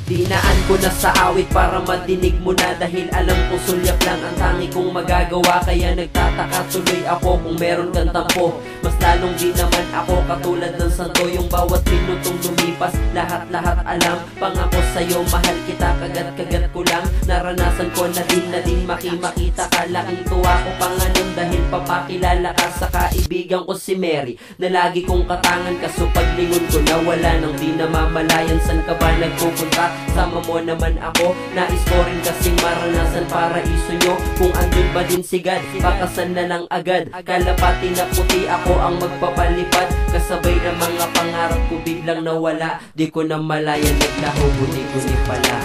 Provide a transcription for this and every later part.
Dinaan ko na sa awit para madinig mo na, dahil alam ko sulyap lang ang tangi kong magagawa. Kaya nagtataka tuloy ako kung meron kang tampo. Mas lalong di naman ako katulad ng santo. Yung bawat minutong lumipas, lahat-lahat alam. Pangako sa'yo, mahal kita, kagat-kagat ko lang. Naranasan ko na din makita ka. Laking tuwa ko pa nga nun dahil papakilala ka sa kaibigan ko si Mary, na lagi kong katangan. Kaso paglingon ko na wala nang di namamalayan. San ka ba nagpupunta? Sama mo naman ako. Nais ko rin kasing maranasan paraiso nyo. Kung andun ba din si God, bakasan na lang agad. Kalapati na puti ako ang magpapalipad. Kasabay ng mga pangarap ko biglang nawala. Di ko na malayan, naglaho, guni-guni pala.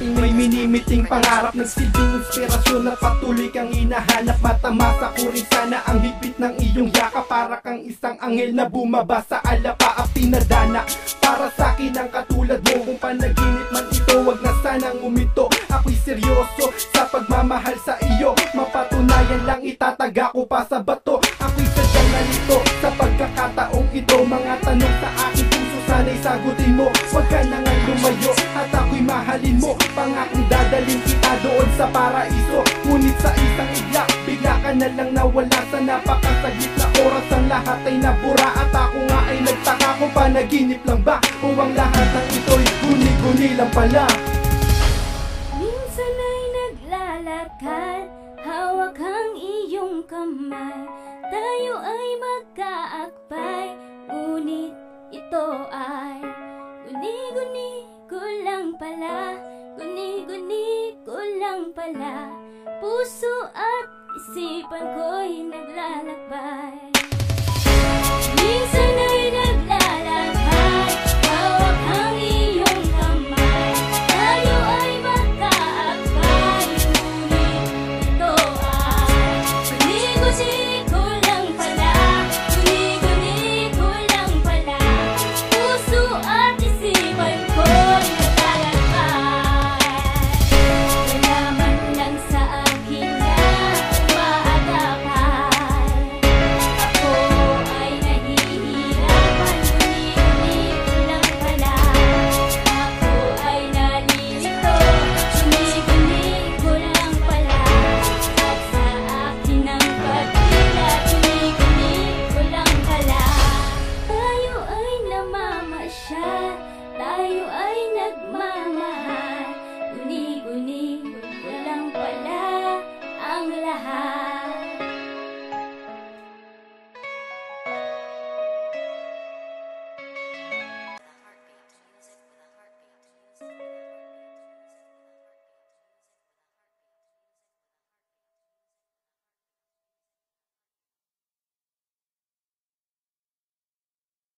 May minimiting pangarap, nagsilbing inspirasyon na patuloy kang hinahanap. Matamasa ko rin sana ang higpit ng iyong yaka, para kang isang anghel na bumaba sa alapa at pinadana. Para sa'kin ang katulad mo, kung panaginip man ito, wag na sanang umito. Ako'y seryoso sa pagmamahal sa iyo, mapatunayan lang itataga ko pa sa bato. Ako'y sadyang nalito sa pagkakataong ito. Mga tanong sa aking puso sana'y sagutin mo. Wag ka na nga lumayo at ako'y mahalin mo. Pangakong dadaling kita doon sa paraiso. Ngunit sa isang iglap, bigla ka na lang nawala. Sa napakasaglit na oras ang lahat ay nabura. At ako nga ay nagtaka kung panaginip lang ba, o ang lahat ng ito'y guni-guni lang pala. Minsan ay naglalakad, hawak ang iyong kamay. Tayo ay magkaakbay, ngunit ito ay guni-guni ko lang pala. Guni-guni ko lang pala. Puso at isipan ko'y naglalakbay. Minsan ay naglalakad, hawak ang iyong kamay. Tayo ay magkaakbay, ngunit ito ay guni-guni ko lang pala. Guni-guni ko lang pala. Puso at isipan ko'y tayo ay nagmamahal. Guni-guni ko lang pala ang lahat.